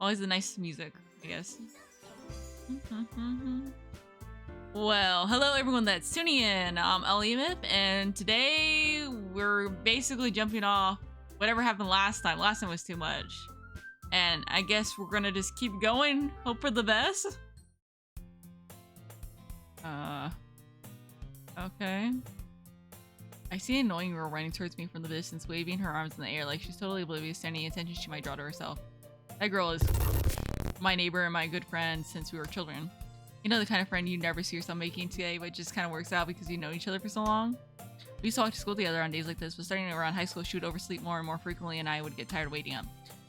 Always the nice music, I guess. Well, hello everyone that's tuning in. I'm Elimip, and today we're basically jumping off whatever happened last time. Last time was too much. And I guess we're gonna just keep going, hope for the best. Okay. I see an annoying girl running towards me from the distance, waving her arms in the air like she's totally oblivious to any attention she might draw to herself. That girl is my neighbor and my good friend since we were children. You know, the kind of friend you never see yourself making today, but just kind of works out because you know each other for so long. We used to walk to school together on days like this, but starting around high school, she would oversleep more and more frequently, and I would get tired of waiting up.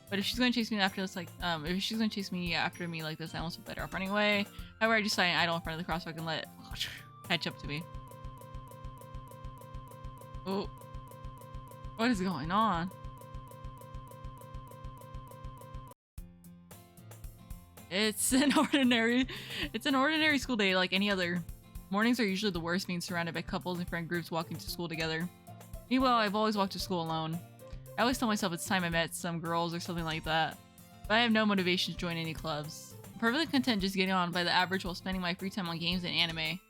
But if she's going to chase me after this, if she's going to chase me after me like this, I almost feel better off running away. However, I just lie idle in front of the crosswalk and let it catch up to me. Oh, what is going on? It's an ordinary school day like any other. Mornings are usually the worst, being surrounded by couples and friend groups walking to school together. Meanwhile, I've always walked to school alone. I always tell myself it's time I met some girls or something like that, but I have no motivation to join any clubs. I'm perfectly content just getting on by the average while spending my free time on games and anime.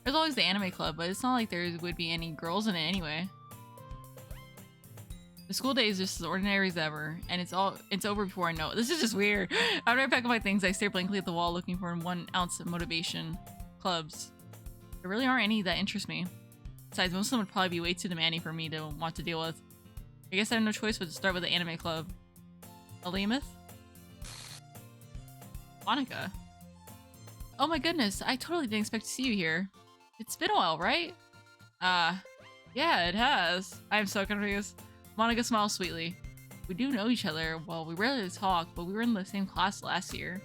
There's always the anime club, but it's not like there would be any girls in it anyway. The school day is just as ordinary as ever, and it's over before I know it. This is just weird. After I pack up my things, I stare blankly at the wall looking for 1 ounce of motivation. Clubs. There really aren't any that interest me. Besides, most of them would probably be way too demanding for me to want to deal with. I guess I have no choice but to start with the anime club. Alimith? Monika. Oh my goodness, I totally didn't expect to see you here. It's been a while, right? Yeah, it has. I'm so confused. Monika smiles sweetly. We do know each other. Well, we rarely talk, but we were in the same class last year.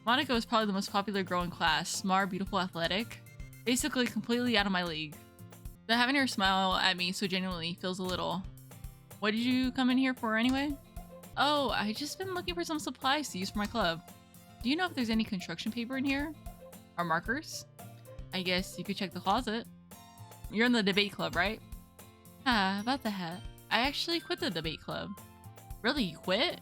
Monika was probably the most popular girl in class. Smart, beautiful, athletic. Basically completely out of my league. But having her smile at me so genuinely feels a little... What did you come in here for anyway? Oh, I just been looking for some supplies to use for my club. Do you know if there's any construction paper in here? Or markers? I guess you could check the closet. You're in the debate club, right? Ah, about that. I actually quit the debate club. Really, you quit?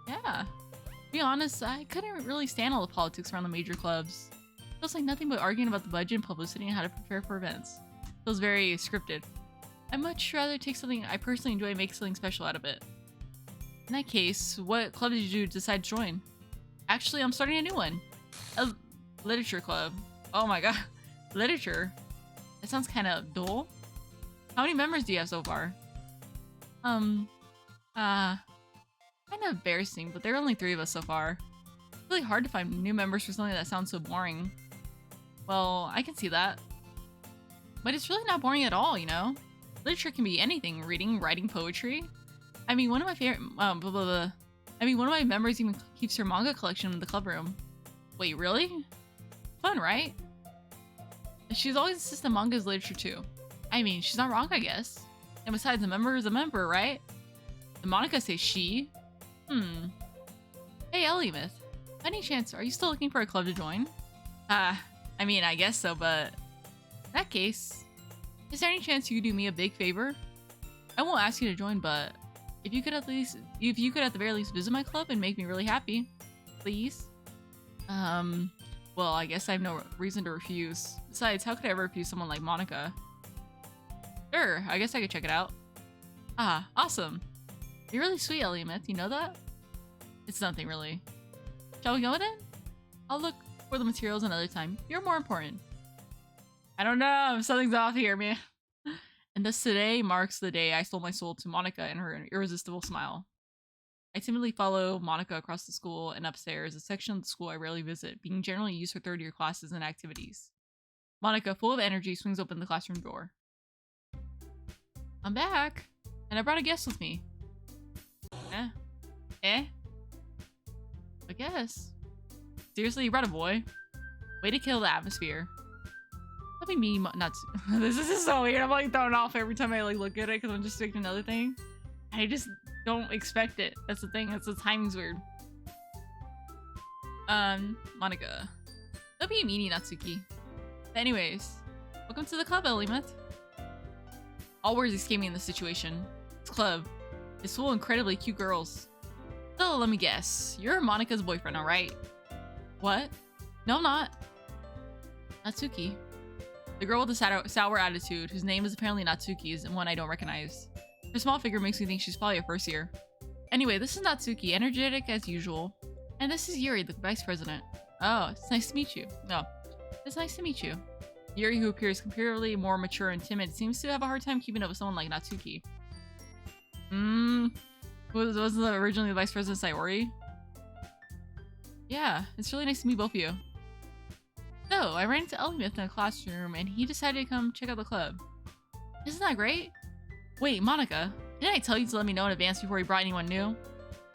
Yeah. To be honest, I couldn't really stand all the politics around the major clubs. Feels like nothing but arguing about the budget and publicity and how to prepare for events. Feels very scripted. I'd much rather take something I personally enjoy and make something special out of it. In that case, what club did you decide to join? Actually, I'm starting a new one. A literature club. Oh my god. Literature? That sounds kind of dull. How many members do you have so far? Kind of embarrassing, but there are only 3 of us so far. It's really hard to find new members for something that sounds so boring. Well, I can see that. But it's really not boring at all, you know? Literature can be anything. Reading, writing, poetry. I mean, one of my favorite, one of my members even keeps her manga collection in the club room. Wait, really? Fun, right? She's always insisted manga is literature too. I mean, she's not wrong, I guess. And besides, a member is a member, right? And Monika says she. Hey, Elimith. By any chance, are you still looking for a club to join? I mean, I guess so, but... In that case, is there any chance you could do me a big favor? I won't ask you to join, but... If you could at the very least visit my club and make me really happy. Please? Well, I guess I have no reason to refuse. Besides, how could I ever refuse someone like Monika? Sure, I guess I could check it out. Ah, awesome. You're really sweet, Elimith. You know that? It's nothing, really. Shall we go then? I'll look for the materials another time. You're more important. I don't know. Something's off here, man. And thus today marks the day I sold my soul to Monika and her irresistible smile. I timidly follow Monika across the school and upstairs, a section of the school I rarely visit, being generally used for third-year classes and activities. Monika, full of energy, swings open the classroom door. I'm back, and I brought a guest with me. I guess. Seriously, you brought a boy? Way to kill the atmosphere. That'd be me, not to. This is just so weird. I'm like thrown off every time I like look at it because I'm just expecting another thing. I just don't expect it. That's the thing. That's the timing's weird. Monika. That'd be Yuri and Natsuki. But anyways, welcome to the club, Elimith. All words escape me in this situation. This club is full of incredibly cute girls. So let me guess. You're Monika's boyfriend, alright? What? No, I'm not. Natsuki. The girl with the sour attitude, whose name is apparently Natsuki, is one I don't recognize. Her small figure makes me think she's probably a first year. Anyway, this is Natsuki, energetic as usual. And this is Yuri, the vice president. Oh, it's nice to meet you. No, it's nice to meet you. Yuri, who appears comparatively more mature and timid, seems to have a hard time keeping up with someone like Natsuki. Wasn't originally the vice president Sayori? Yeah, it's really nice to meet both of you. So, I ran into Elymith in a classroom and he decided to come check out the club. Isn't that great? Wait, Monika, didn't I tell you to let me know in advance before you brought anyone new?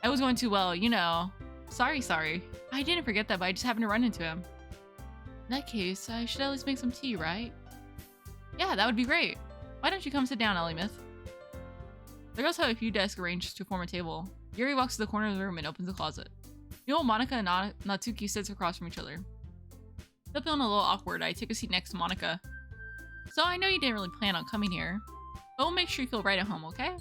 I was going too well, you know. Sorry. I didn't forget that, but I just happened to run into him. In that case, I should at least make some tea, right? Yeah, that would be great. Why don't you come sit down, Elymith? The girls have a few desks arranged to form a table. Yuri walks to the corner of the room and opens a closet. You know, Monika and Natsuki sits across from each other. Still feeling a little awkward, I take a seat next to Monika. So I know you didn't really plan on coming here, but we'll make sure you feel right at home, okay?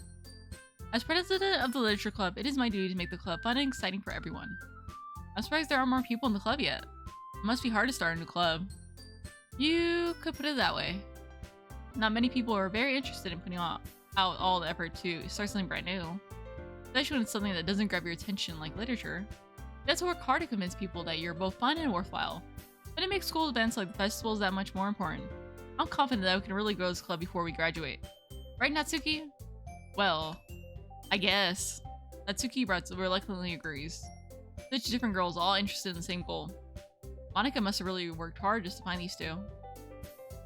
As president of the literature club, it is my duty to make the club fun and exciting for everyone. I'm surprised there aren't more people in the club yet. It must be hard to start a new club. You could put it that way. Not many people are very interested in putting out all the effort to start something brand new. Especially when it's something that doesn't grab your attention like literature. You have to work hard to convince people that you're both fun and worthwhile. But it makes school events like the festivals that much more important. I'm confident that we can really grow this club before we graduate. Right, Natsuki? Well, I guess. Natsuki reluctantly agrees. Such different girls, all interested in the same goal. Monika must have really worked hard just to find these two.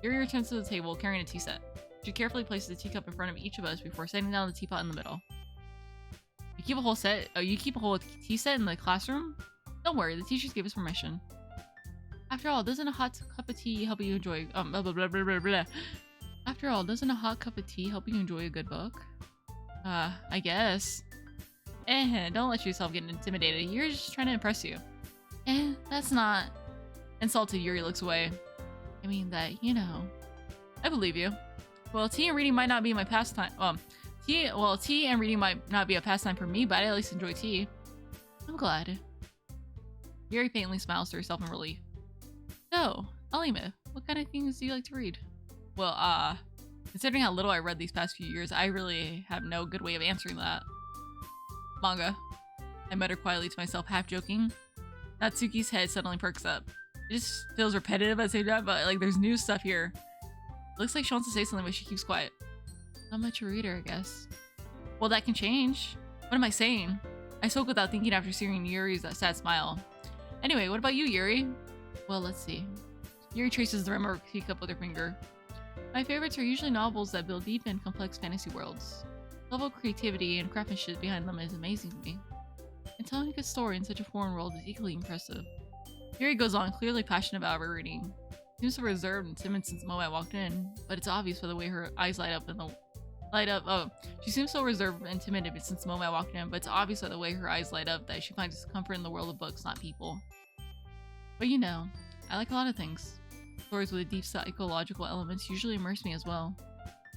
Yuri returns to the table carrying a tea set. She carefully places a teacup in front of each of us before setting down the teapot in the middle. You keep a whole set? Oh, you keep a whole tea set in the classroom? Don't worry, the teachers gave us permission. After all, doesn't a hot cup of tea help you enjoy blah, blah, blah, blah, blah, blah. After all, doesn't a hot cup of tea help you enjoy a good book? I guess. Don't let yourself get intimidated. Yuri's just trying to impress you. That's not... Insulted, Yuri looks away. I mean that, you know. I believe you. Well, tea and reading might not be my pastime. Tea and reading might not be a pastime for me, but I at least enjoy tea. I'm glad. Yuri faintly smiles to herself in relief. So, Elymith, what kind of things do you like to read? Well, considering how little I read these past few years, I really have no good way of answering that. Manga. I mutter quietly to myself, half joking. Natsuki's head suddenly perks up. It just feels repetitive at the same time, but like there's new stuff here. It looks like she wants to say something, but she keeps quiet. Not much of a reader, I guess. Well, that can change. What am I saying? I spoke without thinking after seeing Yuri's sad smile. Anyway, what about you, Yuri? Well, let's see. Yuri traces the rim of her teacup with her finger. My favorites are usually novels that build deep and complex fantasy worlds. The level of creativity and craftsmanship behind them is amazing to me. And telling a good story in such a foreign world is equally impressive. Yuri goes on, clearly passionate about her reading. She seems so reserved and timid since the moment I walked in, but it's obvious by the way her eyes light up. She seems so reserved and timid since the moment I walked in, but it's obvious by the way her eyes light up that she finds comfort in the world of books, not people. But you know, I like a lot of things. Stories with deep psychological elements usually immerse me as well.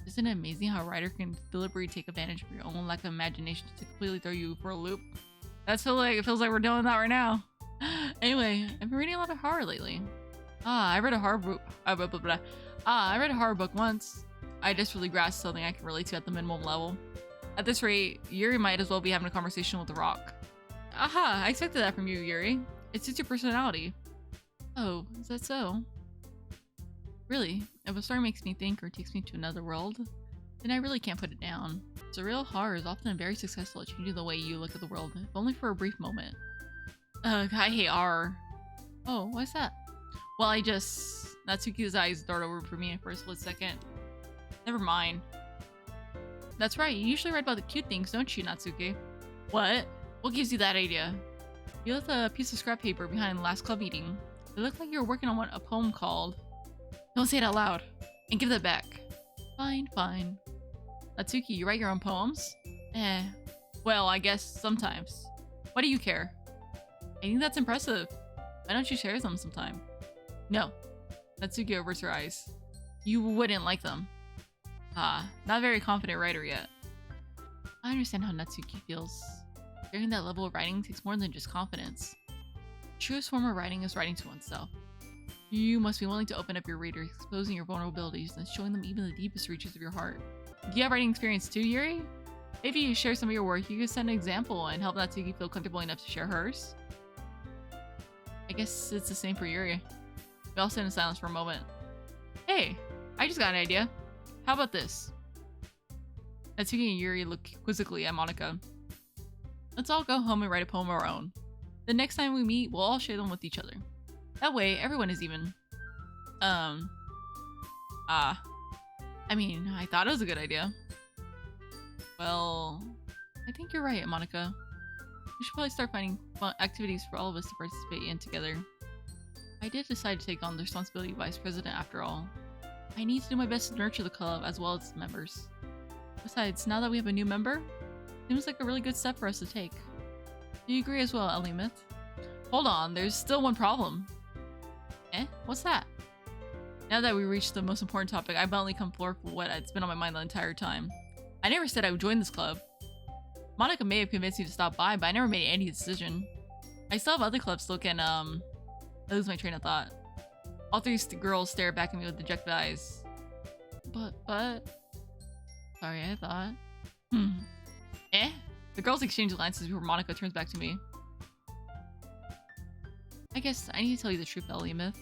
Isn't it amazing how a writer can deliberately take advantage of your own lack of imagination to completely throw you for a loop? It feels like we're doing that right now. Anyway, I've been reading a lot of horror lately. I read a horror book. I read a horror book once. I desperately grasped something I can relate to at the minimum level. At this rate, Yuri might as well be having a conversation with the rock. Aha! I expected that from you, Yuri. It suits your personality. Oh, is that so? Really, if a story makes me think or takes me to another world, then I really can't put it down. Surreal horror is often very successful at changing the way you look at the world, if only for a brief moment. I hate horror. Oh, why's that? Well, Natsuki's eyes dart over for me for a split second. Never mind. That's right, you usually write about the cute things, don't you, Natsuki? What? What gives you that idea? You left a piece of scrap paper behind the last club meeting. It looked like you were working on a poem called... Don't say it out loud. And give that back. Fine. Natsuki, you write your own poems? Well, I guess sometimes. Why do you care? I think that's impressive. Why don't you share them sometime? No. Natsuki averts her eyes. You wouldn't like them. Not a very confident writer yet. I understand how Natsuki feels. Sharing that level of writing takes more than just confidence. The truest form of writing is writing to oneself. You must be willing to open up your readers, exposing your vulnerabilities, and showing them even the deepest reaches of your heart. Do you have writing experience too, Yuri? Maybe you share some of your work, you could set an example and help Natsuki feel comfortable enough to share hers. I guess it's the same for Yuri. We all sit in silence for a moment. Hey, I just got an idea. How about this? Natsuki and Yuri look quizzically at Monika. Let's all go home and write a poem of our own. The next time we meet, we'll all share them with each other. That way, everyone is even. I mean, I thought it was a good idea. Well, I think you're right, Monika. We should probably start finding fun activities for all of us to participate in together. I did decide to take on the responsibility of vice president after all. I need to do my best to nurture the club as well as its members. Besides, now that we have a new member, it seems like a really good step for us to take. Do you agree as well, Myth? Hold on, there's still one problem. Eh? What's that? Now that we reached the most important topic, I bluntly come forward for what has been on my mind the entire time. I never said I would join this club. Monika may have convinced me to stop by, but I never made any decision. I still have other clubs to look at, I lose my train of thought. All three girls stare back at me with dejected eyes. But... Sorry, I thought... Eh? The girls exchange glances before Monika turns back to me. I guess I need to tell you the truth, Myth.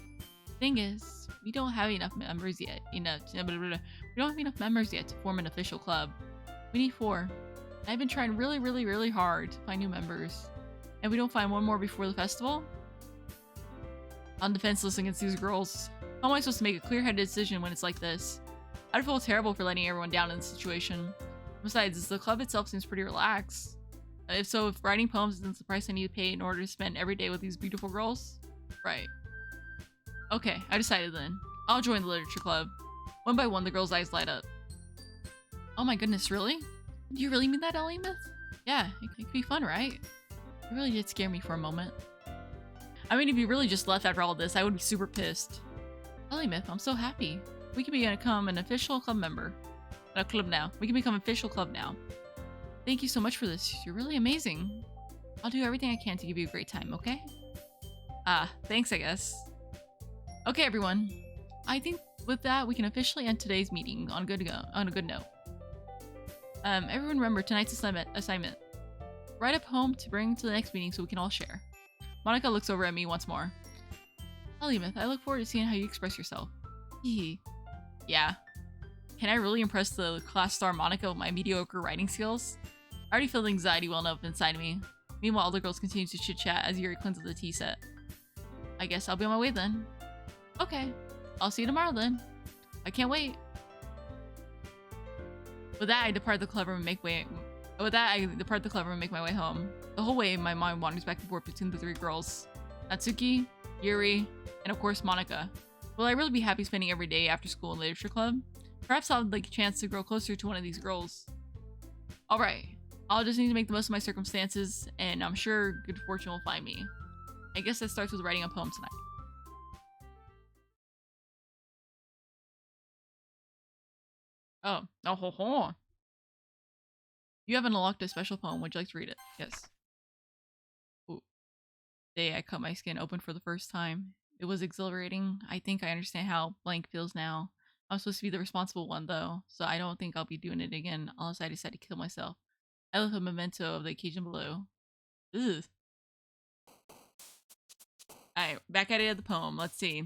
Thing is, we don't have enough members yet. We don't have enough members yet to form an official club. We need 4. I've been trying really hard to find new members. And we don't find one more before the festival? I'm defenseless against these girls. How am I supposed to make a clear-headed decision when it's like this? I'd feel terrible for letting everyone down in this situation. Besides, the club itself seems pretty relaxed. If writing poems isn't the price I need to pay in order to spend every day with these beautiful girls? Right. Okay, I decided then. I'll join the literature club. One by one, the girls' eyes light up. Oh my goodness, really? Do you really mean that, Myth? Yeah, it could be fun, right? It really did scare me for a moment. I mean, if you really just left after all this, I would be super pissed. Myth, I'm so happy. We can become an official club member. We can become an official club now. Thank you so much for this. You're really amazing. I'll do everything I can to give you a great time, okay? Thanks, I guess. Okay, everyone. I think with that, we can officially end today's meeting on a good note. Everyone remember tonight's assignment. Write a poem to bring to the next meeting so we can all share. Monika looks over at me once more. Myth, I look forward to seeing how you express yourself. Yeah. Can I really impress the class star Monika with my mediocre writing skills? I already feel the anxiety welling up inside me. Meanwhile, all the girls continue to chit-chat as Yuri cleanses the tea set. I guess I'll be on my way then. Okay, I'll see you tomorrow then. I can't wait. With that, I depart the club room and make my way home. The whole way, my mind wanders back and forth between the 3 girls. Natsuki, Yuri, and of course Monika. Will I really be happy spending every day after school in literature club? Perhaps I'll like a chance to grow closer to one of these girls. Alright, I'll just need to make the most of my circumstances, and I'm sure good fortune will find me. I guess that starts with writing a poem tonight. Oh ho ho. You haven't unlocked a special poem. Would you like to read it? Yes. Ooh. Day I cut my skin open for the first time. It was exhilarating. I think I understand how blank feels now. I'm supposed to be the responsible one though, so I don't think I'll be doing it again unless I decide to kill myself. I left a memento of the occasion below. Ugh. Alright, back at it at the poem. Let's see.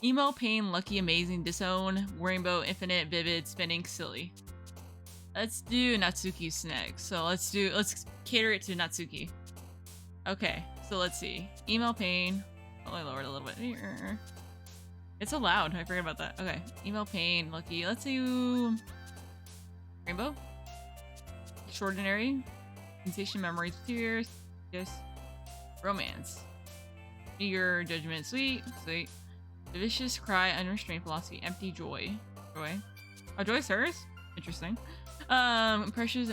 Emo, pain, lucky, amazing, disown, rainbow, infinite, vivid, spinning, silly. Let's do Natsuki's next. So let's cater it to Natsuki. Okay, so let's see. Emo, pain. Oh, I lowered it a little bit. It's so loud. I forgot about that. Okay. Emo, pain, lucky. Let's do rainbow. Extraordinary. Sensation, memories, tears. Yes. Romance. Eager, judgment, sweet. Sweet. The vicious cry, unrestrained philosophy, empty joy. Joy. Oh, joy's hers? Interesting. Precious,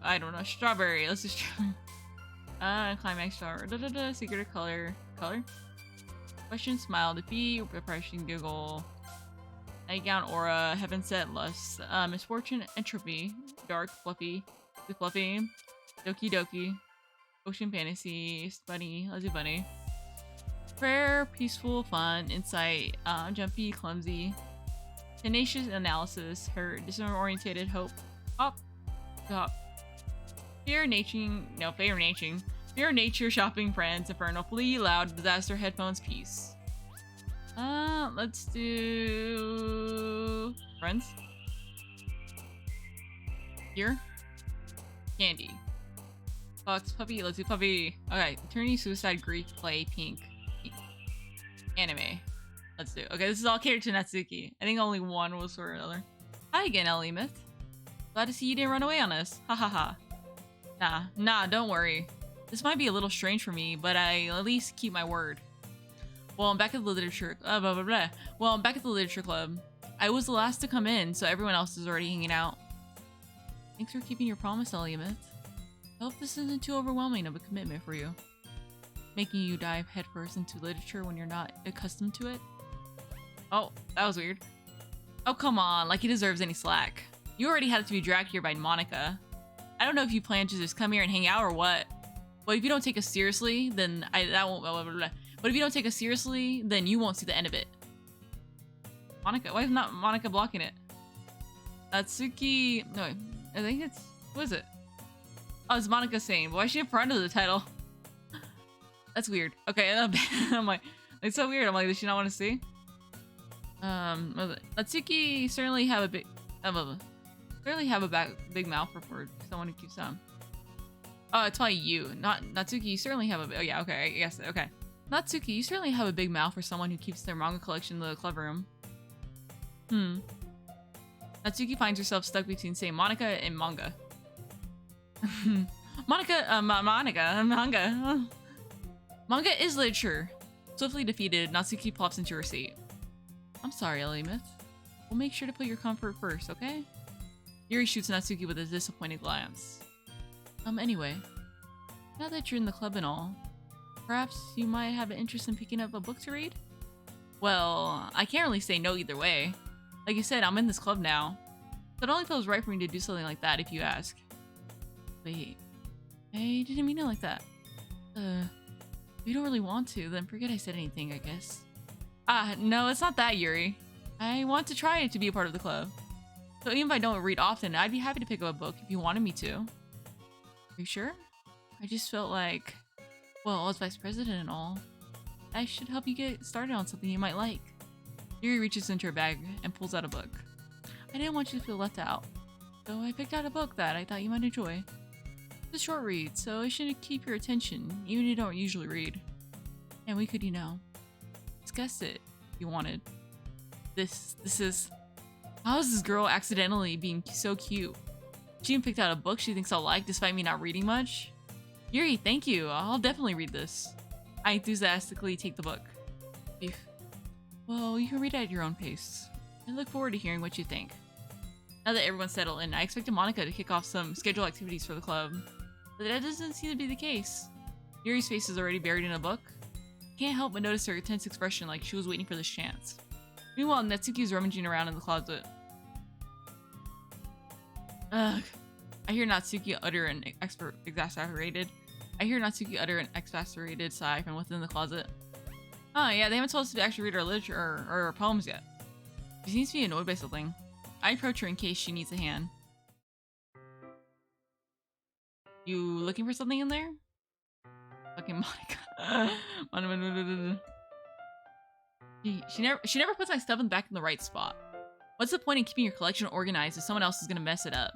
I don't know. Strawberry. Let's just climax, strawberry. Secret of color. Color? Question, smile, defeat, repression, giggle. Nightgown aura, heaven set lust, misfortune, entropy, dark, fluffy, too fluffy, doki doki, ocean fantasy, bunny, let's do bunny. Prayer, peaceful, fun, insight, jumpy, clumsy, tenacious analysis, hurt, disorientated, hope, hop, hop. Fear nature, shopping, friends, infernal, flee, loud, disaster, headphones, peace. Let's do friends. Here. Candy. Fox, puppy, let's do puppy. Okay, attorney, suicide, Greek, play, pink. Anime. Let's do. Okay, this is all catered to Natsuki. I think only one was for another. Hi again, Ellie Myth. Glad to see you didn't run away on us. Ha ha ha. Nah, don't worry. This might be a little strange for me, but I at least keep my word. Well, I'm back at the literature. Well, I'm back at the literature club. I was the last to come in, so everyone else is already hanging out. Thanks for keeping your promise, Ellie Myth. I hope this isn't too overwhelming of a commitment for you. Making you dive headfirst into literature when you're not accustomed to it. Oh, that was weird. Oh, come on, like he deserves any slack. You already had to be dragged here by Monika. I don't know if you plan to just come here and hang out or what. But if you don't take us seriously, then But if you don't take us seriously, then you won't see the end of it. Monika, why is not Monika blocking it? Natsuki, no, I think it's, what is it? Oh, it's Monika saying, why is she in front of the title? That's weird. Okay, I'm like, it's so weird. I'm like, does she not want to see? Natsuki certainly have a big, big mouth for someone who keeps Oh, it's probably you, not Natsuki. You certainly have a. Oh yeah, okay, I guess okay. Natsuki, you certainly have a big mouth for someone who keeps their manga collection in the club room. Natsuki finds herself stuck between, say, Monika and manga. Manga. Manga is literature. Swiftly defeated, Natsuki plops into her seat. I'm sorry, Ellie Myth. We'll make sure to put your comfort first, okay? Yuri shoots Natsuki with a disappointed glance. Anyway, now that you're in the club and all, perhaps you might have an interest in picking up a book to read? Well, I can't really say no either way. Like you said, I'm in this club now. So it only feels right for me to do something like that if you ask. Wait, I didn't mean it like that. If you don't really want to, then forget I said anything, I guess. No, it's not that, Yuri. I want to try to be a part of the club. So even if I don't read often, I'd be happy to pick up a book if you wanted me to. Are you sure? I just felt like, well, as vice president and all, I should help you get started on something you might like. Yuri reaches into her bag and pulls out a book. I didn't want you to feel left out, so I picked out a book that I thought you might enjoy. It's a short read, so it should keep your attention, even if you don't usually read. And we could, discuss it if you wanted. This is... How is this girl accidentally being so cute? She even picked out a book she thinks I'll like despite me not reading much. Yuri, thank you. I'll definitely read this. I enthusiastically take the book. Well, you can read it at your own pace. I look forward to hearing what you think. Now that everyone's settled in, I expected Monika to kick off some scheduled activities for the club. But that doesn't seem to be the case. Yuri's face is already buried in a book. I can't help but notice her tense expression like she was waiting for this chance. Meanwhile, Natsuki's rummaging around in the closet. Ugh. I hear Natsuki utter an exasperated sigh from within the closet. Oh yeah, they haven't told us to actually read our literature or our poems yet. She seems to be annoyed by something. I approach her in case she needs a hand. You looking for something in there? Fucking Monika. She never puts my stuff back in the right spot. What's the point in keeping your collection organized if someone else is gonna mess it up?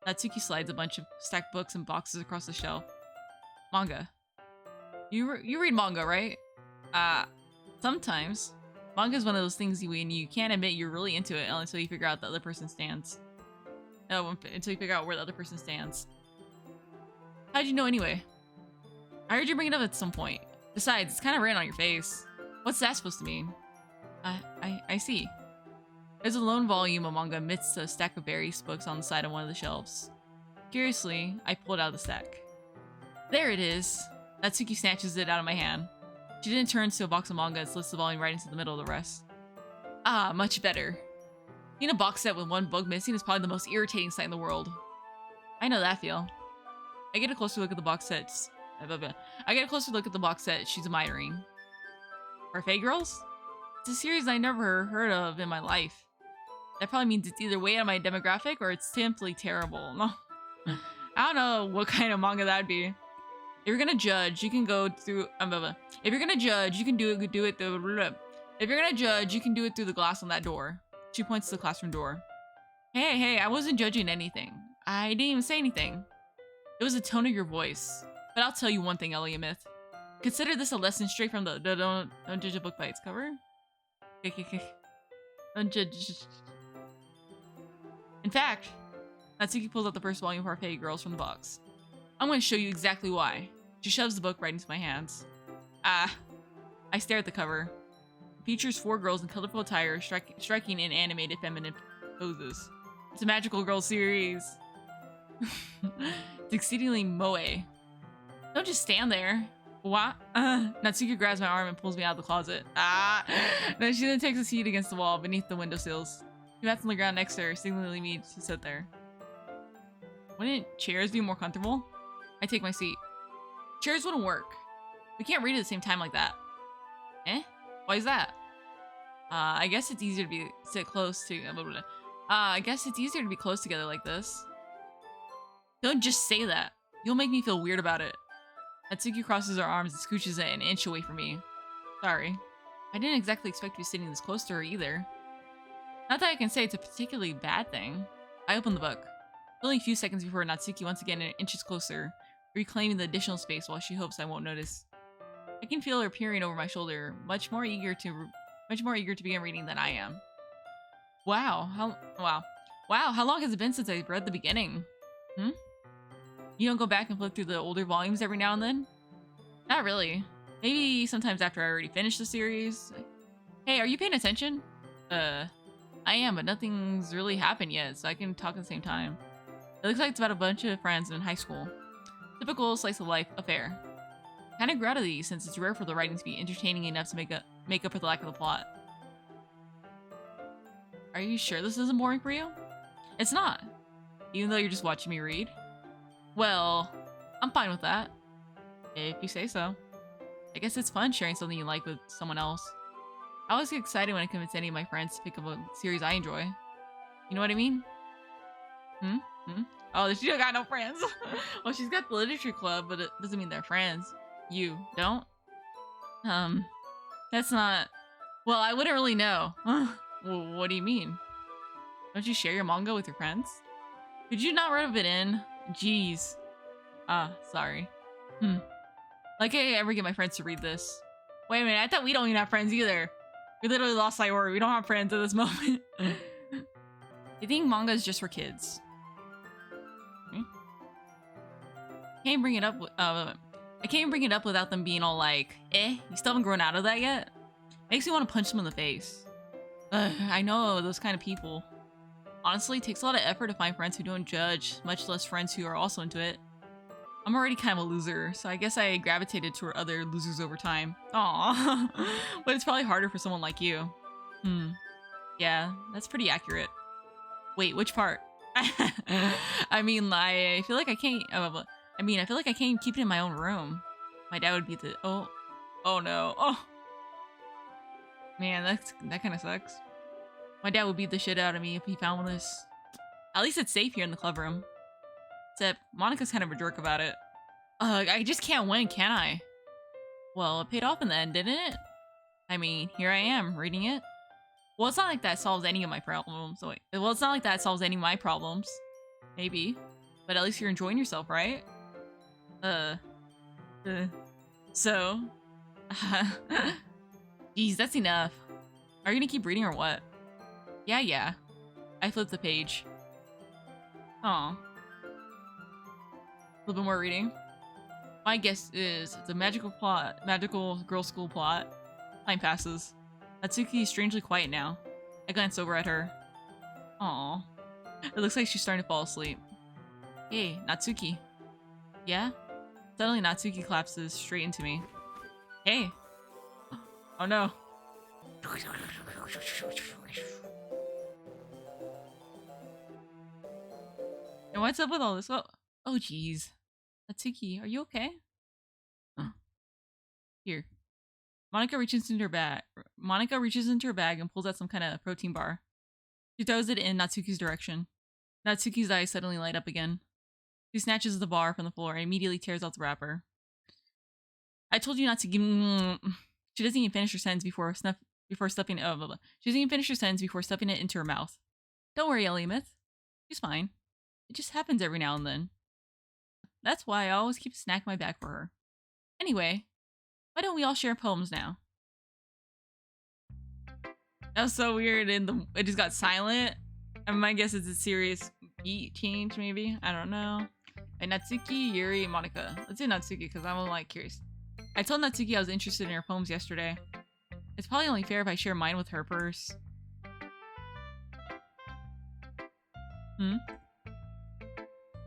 Natsuki slides a bunch of stacked books and boxes across the shelf. Manga. You read manga, right? Sometimes. Manga is one of those things you can't admit you're really into it until you figure out the other person stands. No, until you figure out where the other person stands. How'd you know anyway? I heard you bring it up at some point. Besides, it's kind of written on your face. What's that supposed to mean? I see. There's a lone volume of manga amidst a stack of various books on the side of one of the shelves. Curiously, I pulled out the stack. There it is! Natsuki snatches it out of my hand. She then turns to a box of manga and slips the volume right into the middle of the rest. Ah, much better. Seeing a box set with one book missing is probably the most irritating sight in the world. I know that feel. I get a closer look at the box sets. I get a closer look at the box set she's admiring. Parfait Girls? It's a series I never heard of in my life. That probably means it's either way out of my demographic or it's simply terrible. No. I don't know what kind of manga that'd be. If you're gonna judge, you can go through. If you're gonna judge, you can do it through. If you're gonna judge, you can do it through the glass on that door. She points to the classroom door. Hey, I wasn't judging anything. I didn't even say anything. It was the tone of your voice. But I'll tell you one thing, Elliot Myth. Consider this a lesson straight from the don't judge a book by its cover. Don't judge. In fact, Natsuki pulls out the first volume of Parfait Girls from the box. I'm going to show you exactly why. She shoves the book right into my hands. I stare at the cover. It features 4 girls in colorful attire striking in animated feminine poses. It's a magical girl series. It's exceedingly moe. Don't just stand there. What? Natsuki grabs my arm and pulls me out of the closet. Then she then takes a seat against the wall beneath the windowsills. She bats on the ground next to her, signaling me to sit there. Wouldn't chairs be more comfortable? I take my seat. Chairs wouldn't work. We can't read at the same time like that. Eh? Why is that? I guess it's easier to sit close to. I guess it's easier to be close together like this. Don't just say that. You'll make me feel weird about it. Natsuki crosses her arms and scooches an inch away from me. Sorry. I didn't exactly expect to be sitting this close to her either. Not that I can say it's a particularly bad thing. I open the book. Only a few seconds before Natsuki once again inches closer, reclaiming the additional space while she hopes I won't notice. I can feel her peering over my shoulder, much more eager to begin reading than I am. Wow, how long has it been since I read the beginning? You don't go back and flip through the older volumes every now and then? Not really. Maybe sometimes after I already finished the series. Hey, are you paying attention? I am, but nothing's really happened yet, so I can talk at the same time. It looks like it's about a bunch of friends in high school. Typical slice of life affair. Kind of grew out of these since it's rare for the writing to be entertaining enough to make up for the lack of the plot. Are you sure this isn't boring for you? It's not. Even though you're just watching me read? Well, I'm fine with that. If you say so. I guess it's fun sharing something you like with someone else. I always get excited when I convince any of my friends to pick up a series I enjoy. You know what I mean? Oh, she don't got no friends. Well, she's got the literature club, but it doesn't mean they're friends. You don't? That's not... Well, I wouldn't really know. Well, what do you mean? Don't you share your manga with your friends? Could you not rub it in? Jeez. Sorry. Like I ever get my friends to read this. Wait a minute, I thought we don't even have friends either. We literally lost Sayori. We don't have friends at this moment. You think manga is just for kids? I can't bring it up without them being all like, you still haven't grown out of that yet? Makes me want to punch them in the face. I know those kind of people. Honestly, it takes a lot of effort to find friends who don't judge, much less friends who are also into it. I'm already kind of a loser, so I guess I gravitated toward other losers over time. Aww. But it's probably harder for someone like you. Yeah, that's pretty accurate. Wait, which part? I mean, I feel like I can't... I feel like I can't even keep it in my own room. My dad would be the... Oh no. Oh! Man, that kind of sucks. My dad would beat the shit out of me if he found this. At least it's safe here in the club room. Except, Monika's kind of a jerk about it. I just can't win, can I? Well, it paid off in the end, didn't it? I mean, here I am, reading it. Well, it's not like that solves any of my problems. Well, it's not like that solves any of my problems. Maybe. But at least you're enjoying yourself, right? So... Geez, that's enough. Are you gonna keep reading or what? Yeah. I flipped the page. Aw. A little bit more reading. My guess is it's a magical girls' school plot. Time passes. Natsuki is strangely quiet now. I glance over at her. Aw. It looks like she's starting to fall asleep. Hey, Natsuki. Yeah? Suddenly Natsuki collapses straight into me. Hey. Oh no. And what's up with all this? Oh, jeez. Natsuki, are you okay? Huh. Here. Monika reaches into her bag. Monika reaches into her bag and pulls out some kind of protein bar. She throws it in Natsuki's direction. Natsuki's eyes suddenly light up again. She snatches the bar from the floor and immediately tears out the wrapper. I told you not to give. She doesn't even finish her sentence before stuffing it. Oh, blah, blah. She doesn't even finish her sentence before stuffing it into her mouth. Don't worry, Ellie-Myth. She's fine. It just happens every now and then. That's why I always keep a snack in my bag for her. Anyway, why don't we all share poems now? That was so weird, and it just got silent. And my guess is a serious beat change, maybe. I don't know. And Natsuki, Yuri, and Monika. Let's do Natsuki because I'm like curious. I told Natsuki I was interested in her poems yesterday. It's probably only fair if I share mine with her first.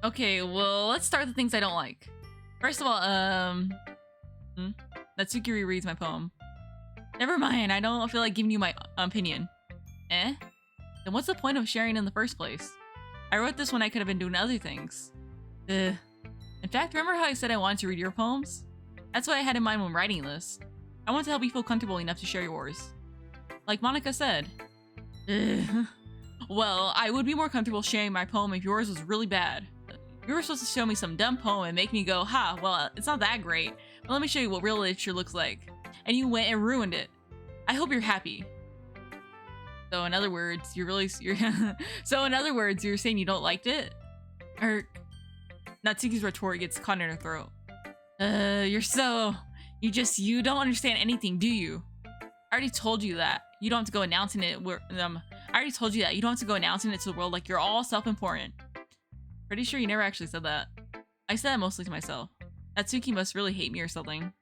Okay, well, let's start with the things I don't like. First of all, Natsuki rereads my poem. Never mind, I don't feel like giving you my opinion. Eh? Then what's the point of sharing in the first place? I wrote this when I could have been doing other things. Ugh. In fact, remember how I said I wanted to read your poems? That's what I had in mind when writing this. I want to help you feel comfortable enough to share yours. Like Monika said. Ugh. Well, I would be more comfortable sharing my poem if yours was really bad. You were supposed to show me some dumb poem and make me go, ha, well, it's not that great, but let me show you what real literature looks like. And you went and ruined it. I hope you're happy. So in other words, you're saying you don't like it? Or Natsuki's retort gets caught in her throat. You don't understand anything, do you? I already told you that. You don't have to go announcing it. I already told you that. You don't have to go announcing it to the world like you're all self-important. Pretty sure you never actually said that. I said that mostly to myself. Natsuki must really hate me or something.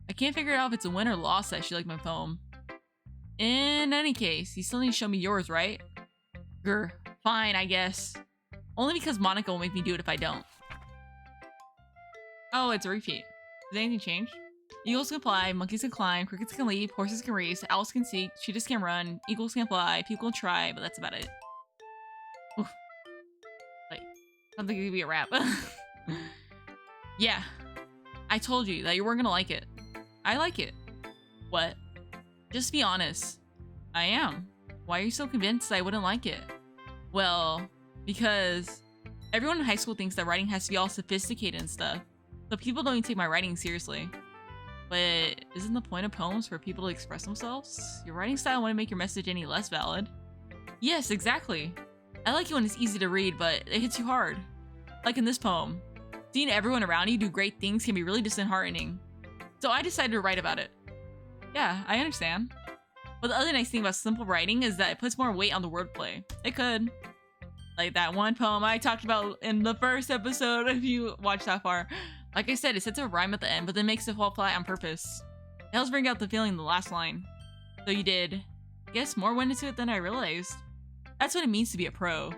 I can't figure out if it's a win or loss that she liked my poem. In any case, you still need to show me yours, right? Grr. Fine, I guess. Only because Monika will make me do it if I don't. Oh, it's a repeat. Did anything change? Eagles can fly, monkeys can climb, crickets can leap, horses can race, owls can seek, cheetahs can run, eagles can fly, people can try, but that's about it. Oof. Like, something could be a rap. Yeah. I told you that you weren't gonna like it. I like it. What? Just be honest. I am. Why are you so convinced I wouldn't like it? Well, because everyone in high school thinks that writing has to be all sophisticated and stuff, so people don't even take my writing seriously. But isn't the point of poems for people to express themselves? Your writing style wouldn't make your message any less valid. Yes, exactly. I like it when it's easy to read, but it hits you hard. Like in this poem. Seeing everyone around you do great things can be really disheartening. So I decided to write about it. Yeah, I understand. But the other nice thing about simple writing is that it puts more weight on the wordplay. It could. Like that one poem I talked about in the first episode, if you watched that far. Like I said, it sets a rhyme at the end, but then makes it fall flat on purpose. It helps bring out the feeling in the last line. So you did, I guess, more went into it than I realized. That's what it means to be a pro.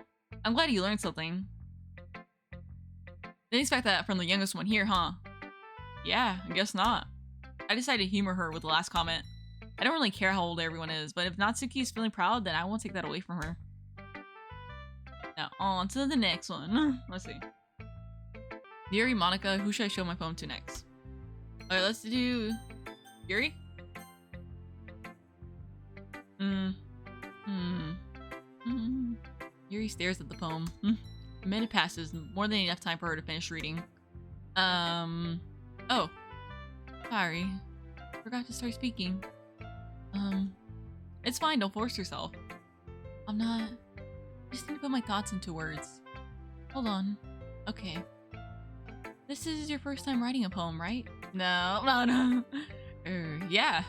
I'm glad you learned something. Didn't expect that from the youngest one here, huh? Yeah, I guess not. I decided to humor her with the last comment. I don't really care how old everyone is, but if Natsuki is feeling proud, then I won't take that away from her. Now, on to the next one. Let's see. Yuri, Monika, who should I show my poem to next? Alright, let's do Yuri? Yuri stares at the poem. A minute passes, more than enough time for her to finish reading. Oh. Sorry. Forgot to start speaking. It's fine, don't force yourself. I'm not. I just need to put my thoughts into words. Hold on. Okay. This is your first time writing a poem, right? No. Yeah.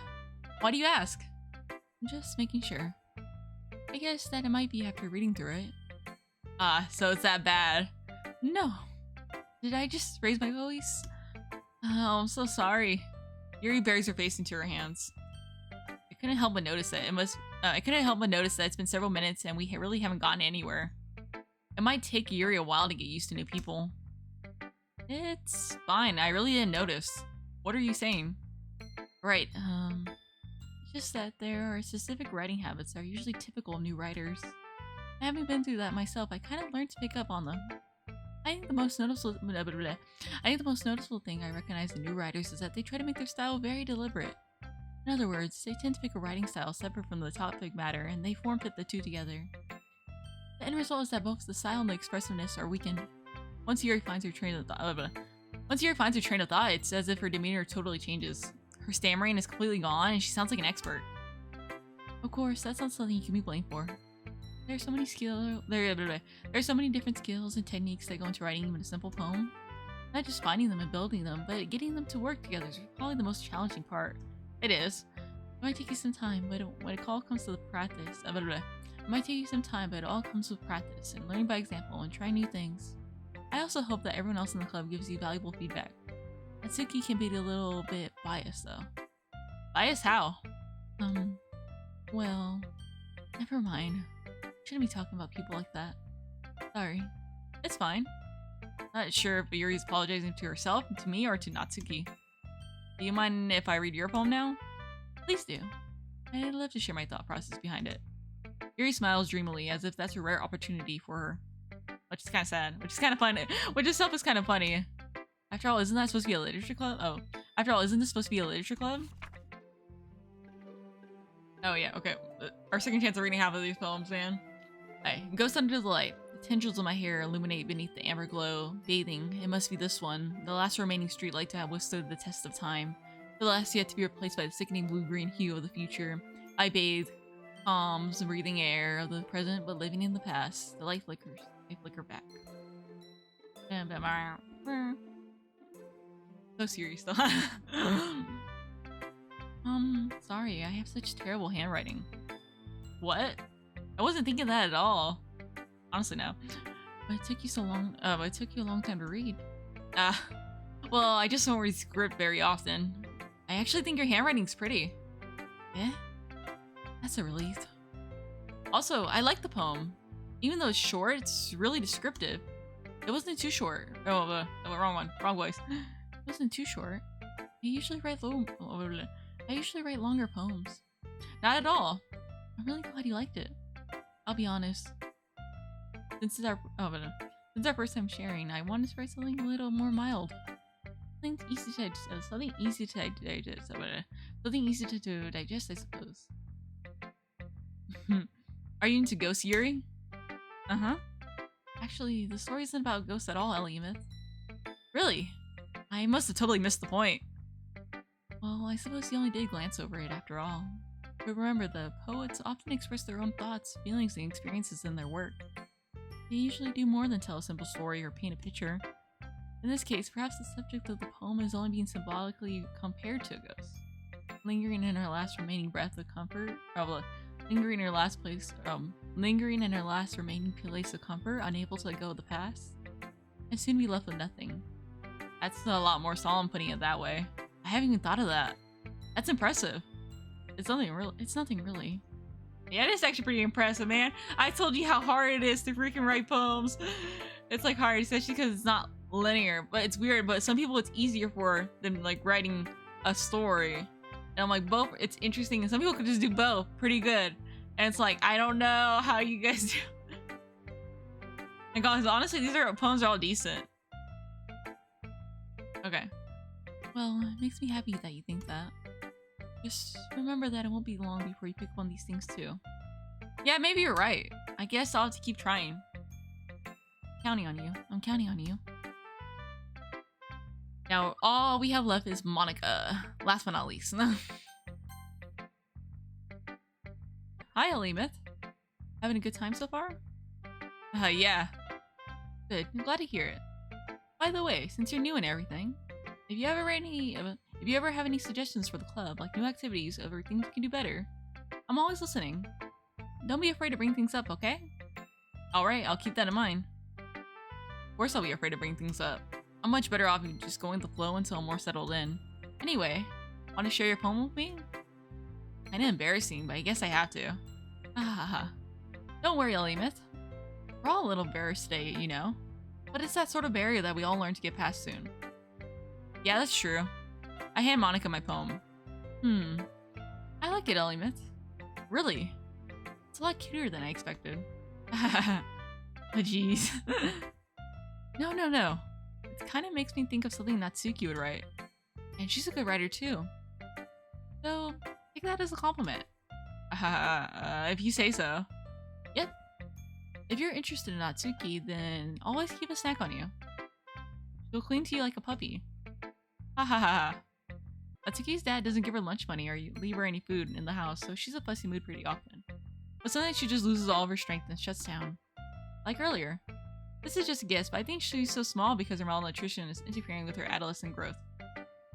Why do you ask? I'm just making sure. I guess that it might be after reading through it. Ah, so it's that bad. No. Did I just raise my voice? Oh, I'm so sorry. Yuri buries her face into her hands. I couldn't help but notice it. I couldn't help but notice that it's been several minutes and we really haven't gotten anywhere. It might take Yuri a while to get used to new people. It's fine. I really didn't notice. What are you saying? Right, it's just that there are specific writing habits that are usually typical of new writers. Having been through that myself, I kind of learned to pick up on them. I think the most noticeable thing I recognize in new writers is that they try to make their style very deliberate. In other words, they tend to pick a writing style separate from the topic matter, and they form fit the two together. The end result is that both the style and the expressiveness are weakened. Once Yuri finds her train of thought, it's as if her demeanor totally changes. Her stammering is completely gone, and she sounds like an expert. Of course, that's not something you can be blamed for. There are so many different skills and techniques that go into writing even a simple poem. Not just finding them and building them, but getting them to work together is probably the most challenging part. It is. It might take you some time, but when it all comes to the practice, it might take you some time, but it all comes with practice and learning by example and trying new things. I also hope that everyone else in the club gives you valuable feedback. Natsuki can be a little bit biased though. Biased how? Well, never mind. Shouldn't be talking about people like that. Sorry. It's fine. Not sure if Yuri's apologizing to herself, to me, or to Natsuki. Do you mind if I read your poem now? Please do. I'd love to share my thought process behind it. Yuri smiles dreamily, as if that's a rare opportunity for her. Which is kind of sad. Which is kind of funny. Which itself is kind of funny. After all, isn't that supposed to be a literature club? Oh. After all, isn't this supposed to be a literature club? Oh yeah, okay. Our second chance of reading half of these poems, man. Hey, Ghost under the light. The tendrils of my hair illuminate beneath the amber glow. Bathing. It must be this one. The last remaining streetlight to have withstood the test of time. The last yet to be replaced by the sickening blue-green hue of the future. I bathe. Calms, breathing air of the present, but living in the past. The light flickers. I flicker back. So serious though. Sorry, I have such terrible handwriting. What? I wasn't thinking that at all. Honestly, no. But it took you so long. It took you a long time to read. Well, I just don't read script very often. I actually think your handwriting's pretty. Eh? That's a relief. Also, I like the poem. Even though it's short, it's really descriptive. It wasn't too short. Oh, wrong one. Wrong voice. It wasn't too short. I usually write longer poems. Not at all. I'm really glad you liked it. I'll be honest. Since it's our first time sharing, I wanted to write something a little more mild. Something easy to digest, I suppose. Are you into ghosts, Yuri? Uh-huh. Actually, the story isn't about ghosts at all, Ellie-Myth. Really? I must have totally missed the point. Well, I suppose you only did glance over it after all. But remember, the poets often express their own thoughts, feelings, and experiences in their work. They usually do more than tell a simple story or paint a picture. In this case, perhaps the subject of the poem is only being symbolically compared to a ghost. Lingering in her last remaining breath of comfort, lingering in her last remaining place of comfort, unable to let go of the past, and soon be left with nothing. That's a lot more solemn putting it that way. I haven't even thought of that. That's impressive. It's nothing really. Yeah, it is actually pretty impressive, man. I told you how hard it is to freaking write poems. It's like hard, especially because it's not linear. But it's weird, but some people it's easier for than like writing a story. And I'm like, both, it's interesting, and some people could just do both pretty good. And it's like, I don't know how you guys do. And guys, honestly, these poems are all decent. Okay. Well, it makes me happy that you think that. Just remember that it won't be long before you pick up on these things too. Yeah, maybe you're right. I guess I'll have to keep trying. Counting on you. I'm counting on you. Now, all we have left is Monika. Last but not least. Hi, Ellie-Myth. Having a good time so far? Yeah. Good. I'm glad to hear it. By the way, since you're new and everything, if you ever have any suggestions for the club, like new activities or things we can do better, I'm always listening. Don't be afraid to bring things up, okay? Alright, I'll keep that in mind. Of course I'll be afraid to bring things up. I'm much better off just going with the flow until I'm more settled in. Anyway, want to share your poem with me? Kinda embarrassing, but I guess I have to. Don't worry, Ellie-Myth. We're all a little embarrassed today, you know. But it's that sort of barrier that we all learn to get past soon. Yeah, that's true. I hand Monika my poem. I like it, Ellie-Myth. Really? It's a lot cuter than I expected. Oh, jeez. No. It kind of makes me think of something Natsuki would write. And she's a good writer too. So, take that as a compliment. If you say so. Yep. If you're interested in Natsuki, then always keep a snack on you. She'll cling to you like a puppy. Ha ha ha. Natsuki's dad doesn't give her lunch money or leave her any food in the house, so she's a fussy mood pretty often. But sometimes she just loses all of her strength and shuts down. Like earlier. This is just a guess, but I think she's so small because her malnutrition is interfering with her adolescent growth.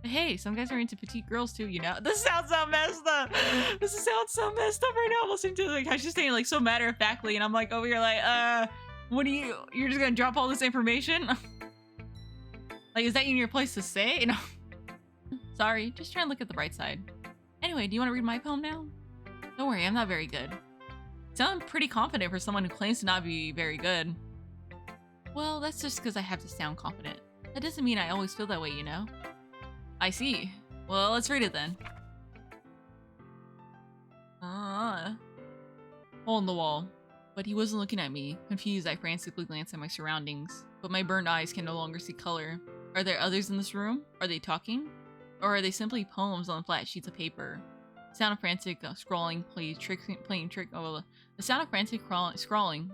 But hey, some guys are into petite girls too, you know? This sounds so messed up! This sounds so messed up right now. I'm listening to like how she's saying like so matter-of-factly, and I'm like over here like, what do you're just gonna drop all this information? Like, is that even your place to say? You know? Sorry, just trying to look at the bright side. Anyway, do you want to read my poem now? Don't worry, I'm not very good. You sound pretty confident for someone who claims to not be very good. Well, that's just because I have to sound confident. That doesn't mean I always feel that way, you know? I see. Well, let's read it then. Hole in the wall. But he wasn't looking at me. Confused, I frantically glanced at my surroundings. But my burned eyes can no longer see color. Are there others in this room? Are they talking? Or are they simply poems on flat sheets of paper? The sound of frantic scrawling, the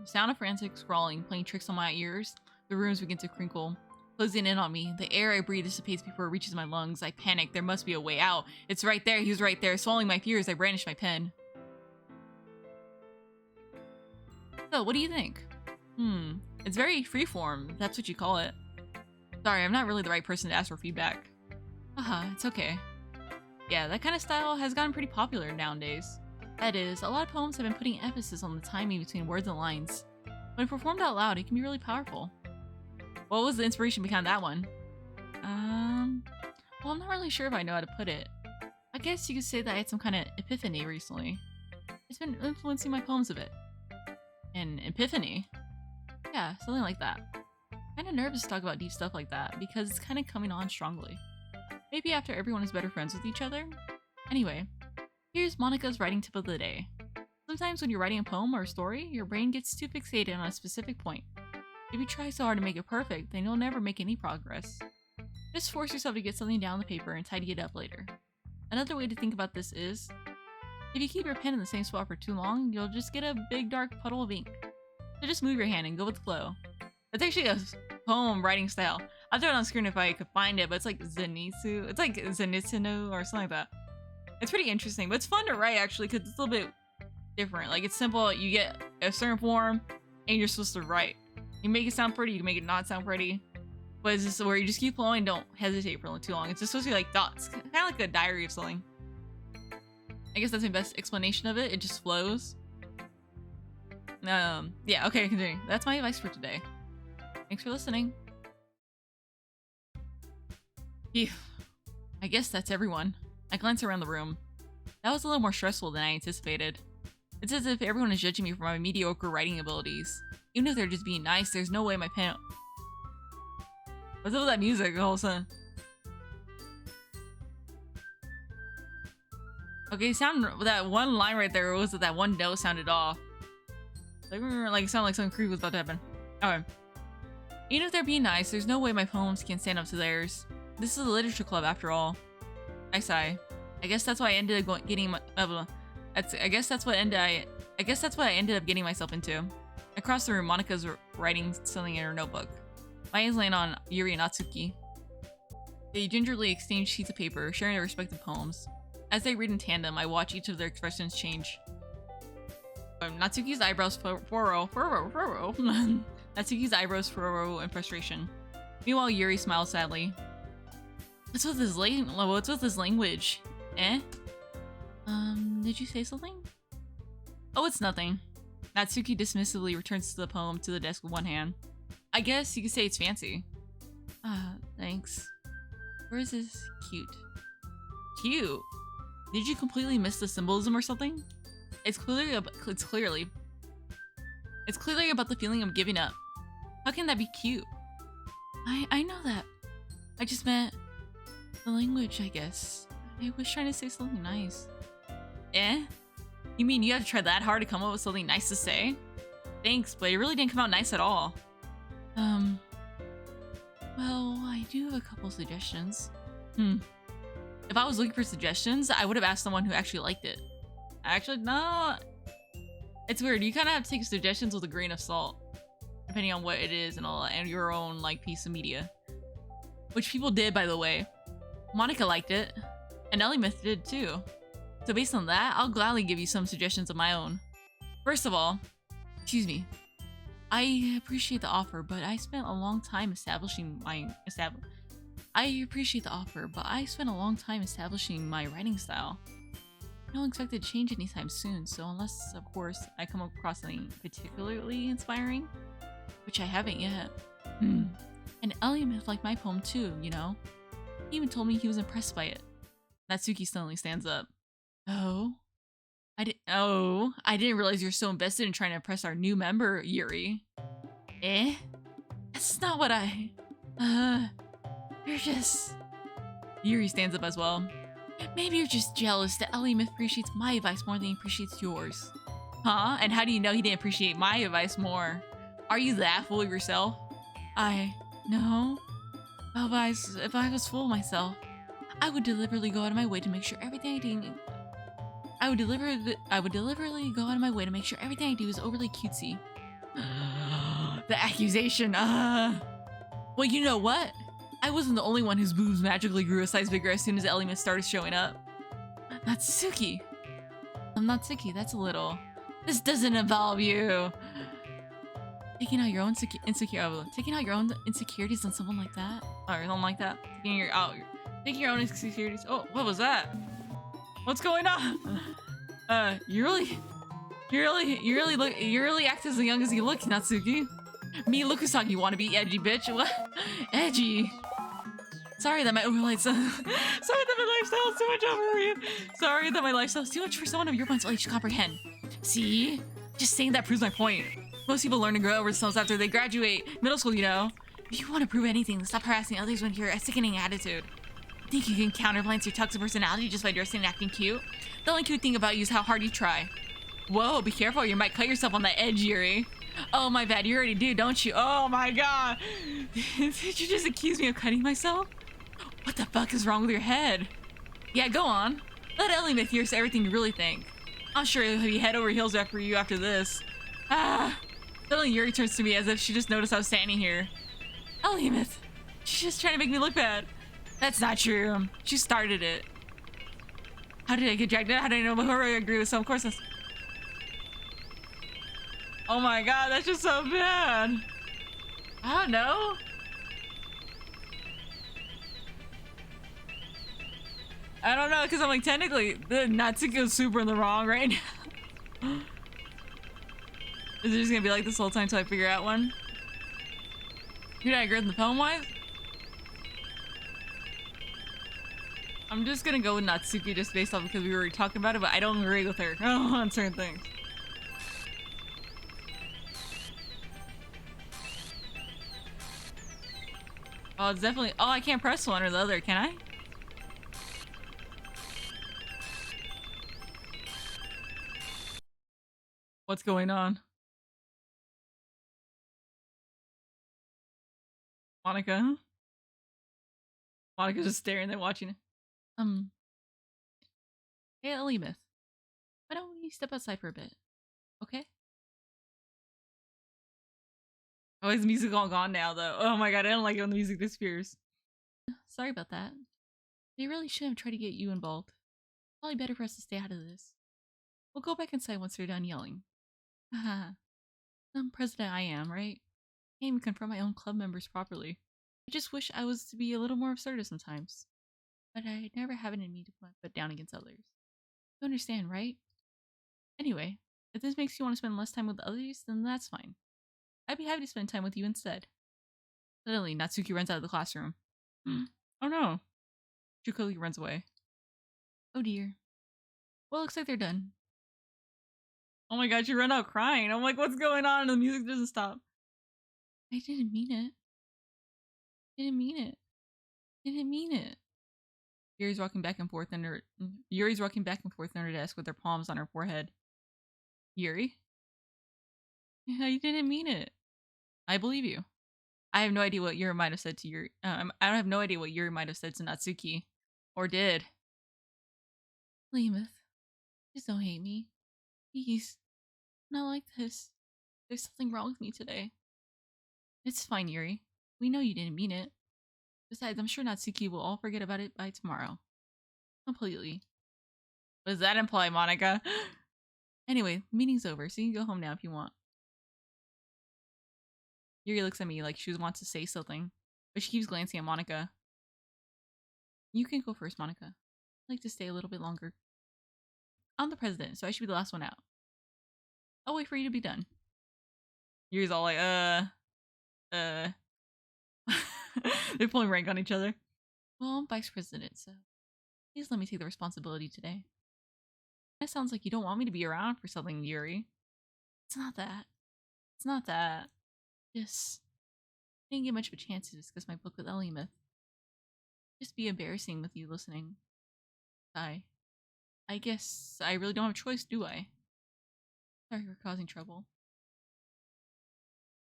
sound of frantic scrawling, playing tricks on my ears. The rooms begin to crinkle, closing in on me. The air I breathe dissipates before it reaches my lungs. I panic. There must be a way out. It's right there. He was right there. Swallowing my fears, I brandished my pen. So, what do you think? It's very freeform. That's what you call it. Sorry, I'm not really the right person to ask for feedback. Haha, it's okay. Yeah, that kind of style has gotten pretty popular nowadays. That is, a lot of poems have been putting emphasis on the timing between words and lines. When performed out loud, it can be really powerful. What was the inspiration behind that one? Well, I'm not really sure if I know how to put it. I guess you could say that I had some kind of epiphany recently. It's been influencing my poems a bit. An epiphany? Yeah, something like that. Kinda nervous to talk about deep stuff like that, because it's kinda coming on strongly. Maybe after everyone is better friends with each other? Anyway, here's Monika's writing tip of the day. Sometimes when you're writing a poem or a story, your brain gets too fixated on a specific point. If you try so hard to make it perfect, then you'll never make any progress. Just force yourself to get something down on the paper and tidy it up later. Another way to think about this is, if you keep your pen in the same spot for too long, you'll just get a big dark puddle of ink. So just move your hand and go with the flow. It's actually a poem writing style. I'll throw it on screen if I could find it, but it's like Zenitsu. It's like Zenitsu or something like that. It's pretty interesting, but it's fun to write actually because it's a little bit different. Like it's simple, you get a certain form and you're supposed to write. You make it sound pretty, you can make it not sound pretty. But it's just where you just keep flowing, don't hesitate for too long. It's just supposed to be like thoughts, kind of like a diary of something. I guess that's my best explanation of it. It just flows. Yeah, okay, continue. That's my advice for today. Thanks for listening. Phew. I guess that's everyone. I glance around the room. That was a little more stressful than I anticipated. It's as if everyone is judging me for my mediocre writing abilities. Even if they're just being nice, there's no way my pen... What's up with that music all of a sudden? Okay, that one line right there was that one note sounded off. Like it sounded like something creepy was about to happen. Okay. Even if they're being nice, there's no way my poems can stand up to theirs. This is a literature club after all. I sigh. I guess that's why I ended up getting my. I guess that's what I ended up getting myself into. Across the room, Monika's writing something in her notebook. My eyes land on Yuri and Natsuki. They gingerly exchange sheets of paper, sharing their respective poems. As they read in tandem, I watch each of their expressions change. Natsuki's eyebrows furrow. Natsuki's eyebrows furrow in frustration. Meanwhile, Yuri smiles sadly. What's with this language? Eh? Did you say something? Oh, it's nothing. Natsuki dismissively returns to the poem to the desk with one hand. I guess you could say it's fancy. Thanks. Where is this cute? Cute? Did you completely miss the symbolism or something? It's clearly about the feeling of giving up. How can that be cute? I know that. I just meant the language, I guess. I was trying to say something nice. Eh? You mean you had to try that hard to come up with something nice to say? Thanks, but it really didn't come out nice at all. Well, I do have a couple suggestions. If I was looking for suggestions, I would have asked someone who actually liked it. Actually, no. It's weird. You kind of have to take suggestions with a grain of salt, depending on what it is and all, and your own like piece of media. Which people did, by the way. Monika liked it, and Ellie-Myth did too. So based on that, I'll gladly give you some suggestions of my own. First of all, excuse me. I appreciate the offer, but I spent a long time establishing my writing style. I don't expect it to change anytime soon, so unless, of course, I come across something particularly inspiring, which I haven't yet. And Ellie-Myth liked my poem too, you know? He even told me he was impressed by it. Natsuki suddenly stands up. Oh? I didn't realize you're so invested in trying to impress our new member, Yuri. Eh? That's not what you're just... Yuri stands up as well. Maybe you're just jealous that Ellie-Myth appreciates my advice more than he appreciates yours. Huh? And how do you know he didn't appreciate my advice more? Are you that full of yourself? No. Well, if I was full of myself, I would deliberately go out of my way to make sure everything I do... I would deliberately go out of my way to make sure everything I do is overly cutesy. The accusation, Well, you know what? I wasn't the only one whose boobs magically grew a size bigger as soon as Ellie-Myth started showing up. Natsuki. I'm Natsuki, that's a little... This doesn't involve you. Taking out your own insecurities on someone like that? Or something like that? Taking your own insecurities... Oh, what was that? What's going on? You really act as young as you look, Natsuki. Me, Lukusagi, wanna be edgy, bitch. What? Edgy. Sorry that my lifestyle is too much over for you. Sorry that my lifestyle is too much for someone of your mental age to comprehend. See? Just saying that proves my point. Most people learn to grow over themselves after they graduate middle school, you know. If you want to prove anything, stop harassing others when you're a sickening attitude. Think you can counterbalance your toxic personality just by dressing and acting cute? The only cute thing about you is how hard you try. Whoa, be careful, you might cut yourself on that edge, Yuri. Oh, my bad, you already do, don't you? Oh my god. Did you just accuse me of cutting myself? What the fuck is wrong with your head? Yeah, go on. Let Ellie-Myth hear everything you really think. I'm sure he'll be head over heels after you after this. Suddenly Yuri turns to me as if she just noticed I was standing here. Ellie-Myth, she's just trying to make me look bad. That's not true. She started it. How did I get dragged out? How did I know before I agree with some? Of course that's... Oh my god, that's just so bad. I don't know. I don't know, because I'm like, technically, the Natsuki's super in the wrong right now. Is it just gonna be like this whole time until I figure out one? Who did I agree with the poem-wise? I'm just gonna go with Natsuki just based off because we were talking about it, but I don't agree with her on certain things. Oh, it's definitely... Oh, I can't press one or the other, can I? What's going on? Monika? Monika's just staring there watching it. Hey, Ellie-Myth. Why don't we step outside for a bit? Okay? Oh, his music all gone now, though. Oh my god, I don't like it when the music disappears. Sorry about that. They really shouldn't have tried to get you involved. Probably better for us to stay out of this. We'll go back inside once they're done yelling. Haha. Some president I am, right? Can't even confront my own club members properly. I just wish I was to be a little more assertive sometimes. But I never have it in me to put my foot down against others. You understand, right? Anyway, if this makes you want to spend less time with others, then that's fine. I'd be happy to spend time with you instead. Suddenly, Natsuki runs out of the classroom. Oh no. Chukoli runs away. Oh dear. Well, looks like they're done. Oh my god, she ran out crying. I'm like, what's going on? And the music doesn't stop. I didn't mean it. Didn't mean it. Didn't mean it. Yuri's walking back and forth under her desk with her palms on her forehead. Yuri? I didn't mean it. I believe you. I have no idea what Yuri might have said to Yuri. I don't have no idea what Yuri might have said to Natsuki. Or did. Lemeth, please don't hate me. Please. Not like this. There's something wrong with me today. It's fine, Yuri. We know you didn't mean it. Besides, I'm sure Natsuki will all forget about it by tomorrow. Completely. What does that imply, Monika? Anyway, meeting's over, so you can go home now if you want. Yuri looks at me like she wants to say something, but she keeps glancing at Monika. You can go first, Monika. I'd like to stay a little bit longer. I'm the president, so I should be the last one out. I'll wait for you to be done. Yuri's all like, They're pulling rank on each other. Well, I'm vice president, so please let me take the responsibility today. That sounds like you don't want me to be around for something, Yuri. It's not that. It's not that. Just, I didn't get much of a chance to discuss my book with Elimith. Just be embarrassing with you listening. I guess I really don't have a choice, do I? Sorry for causing trouble.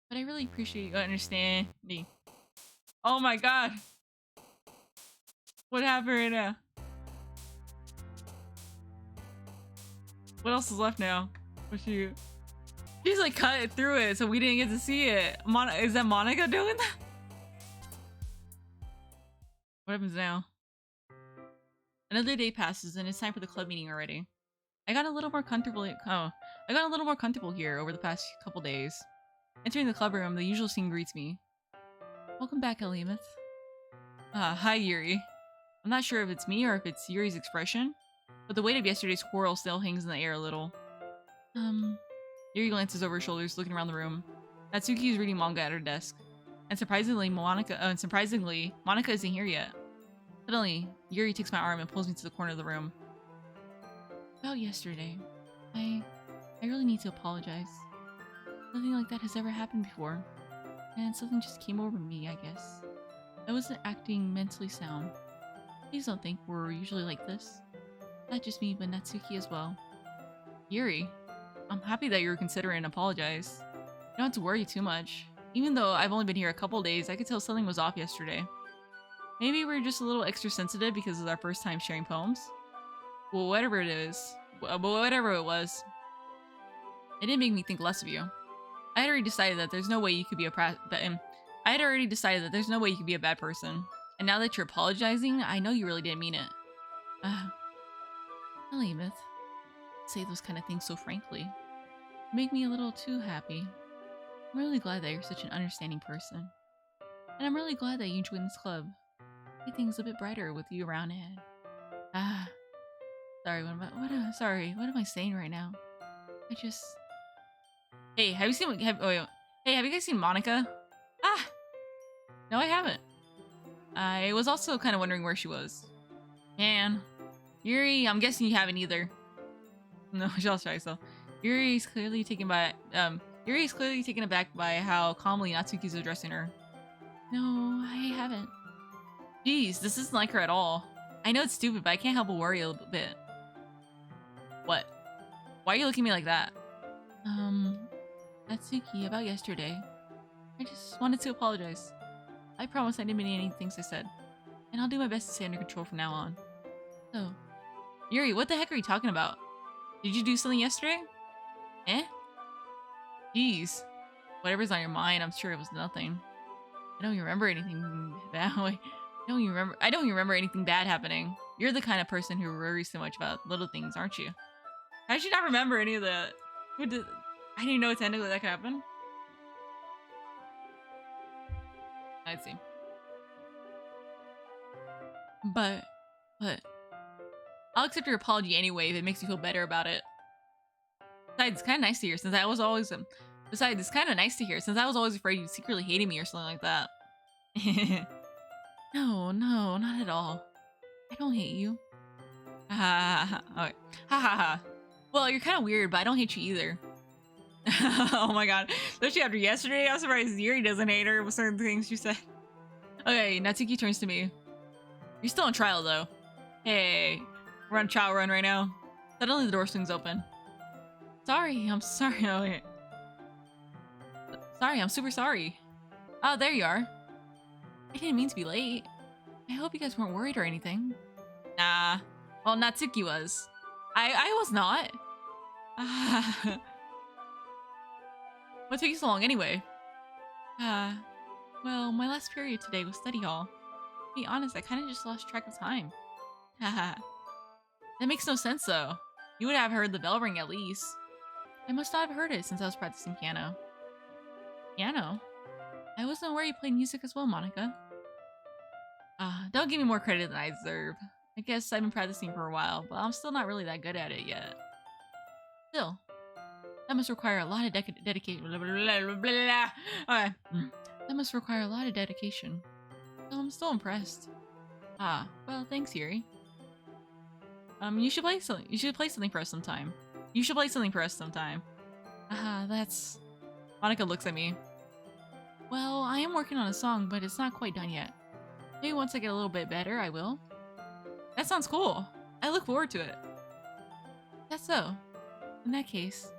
But I really appreciate you understanding. Oh my god! What happened right now? What else is left now? What's you? She's like cut it through it, so we didn't get to see it. Is that Monika doing that? What happens now? Another day passes, and it's time for the club meeting already. I got a little more comfortable. I got a little more comfortable here over the past couple days. Entering the club room, the usual scene greets me. Welcome back, Elimith. Hi, Yuri. I'm not sure if it's me or if it's Yuri's expression, but the weight of yesterday's quarrel still hangs in the air a little. Yuri glances over her shoulders, looking around the room. Natsuki is reading manga at her desk. And surprisingly, Monika isn't here yet. Suddenly, Yuri takes my arm and pulls me to the corner of the room. About yesterday, I really need to apologize. Nothing like that has ever happened before. And something just came over me, I guess. I wasn't acting mentally sound. Please don't think we're usually like this. Not just me, but Natsuki as well. Yuri, I'm happy that you're considering apologize. You don't have to worry too much. Even though I've only been here a couple days, I could tell something was off yesterday. Maybe we're just a little extra sensitive because it's our first time sharing poems. Well, whatever it is. Whatever it was. It didn't make me think less of you. I had already decided that there's no way you could be a bad person. And now that you're apologizing, I know you really didn't mean it. Elimith, say those kind of things so frankly. You make me a little too happy. I'm really glad that you're such an understanding person. And I'm really glad that you joined this club. Make things a bit brighter with you around it. Sorry, what am I saying right now? Hey, have you guys seen Monika? No, I haven't. I was also kind of wondering where she was. Man, Yuri, I'm guessing you haven't either. No, I'll try so. Yuri's clearly taken aback by how calmly Natsuki's addressing her. No, I haven't. Jeez, this isn't like her at all. I know it's stupid, but I can't help but worry a little bit. What? Why are you looking at me like that? Natsuki, about yesterday. I just wanted to apologize. I promise I didn't mean any things I said. And I'll do my best to stay under control from now on. So, Yuri, what the heck are you talking about? Did you do something yesterday? Eh? Jeez. Whatever's on your mind, I'm sure it was nothing. I don't remember anything bad. I don't even remember anything bad happening. You're the kind of person who worries so much about little things, aren't you? How did you not remember any of that? I didn't know technically that could happen. I'd see. But I'll accept your apology anyway if it makes you feel better about it. Besides, it's kind of nice to hear since I was always afraid you secretly hated me or something like that. No, not at all. I don't hate you. Ha ha ha. Okay. Ha ha ha. Well, you're kind of weird, but I don't hate you either. Oh my god. Especially after yesterday, I'm surprised Yuri doesn't hate her with certain things she said. Okay, Natsuki turns to me. You're still on trial, though. Hey, we're on trial run right now. Suddenly the door swings open. Sorry, I'm sorry. Oh, wait. Sorry, I'm super sorry. Oh, there you are. I didn't mean to be late. I hope you guys weren't worried or anything. Nah. Well, Natsuki was. I was not. What took you so long anyway? Well, my last period today was study hall. To be honest, I kind of just lost track of time. Haha. That makes no sense though. You would have heard the bell ring at least. I must not have heard it since I was practicing piano. Piano? I wasn't aware you played music as well, Monika. Don't give me more credit than I deserve. I guess I've been practicing for a while, but I'm still not really that good at it yet. Still, that must require a lot of dedication. Okay. That must require a lot of dedication. So I'm still impressed. Well, thanks, Yuri. You should play something. You should play something for us sometime. You should play something for us sometime. That's... Monika looks at me. Well, I am working on a song, but it's not quite done yet. Maybe once I get a little bit better, I will. That sounds cool. I look forward to it. That's so. In that case,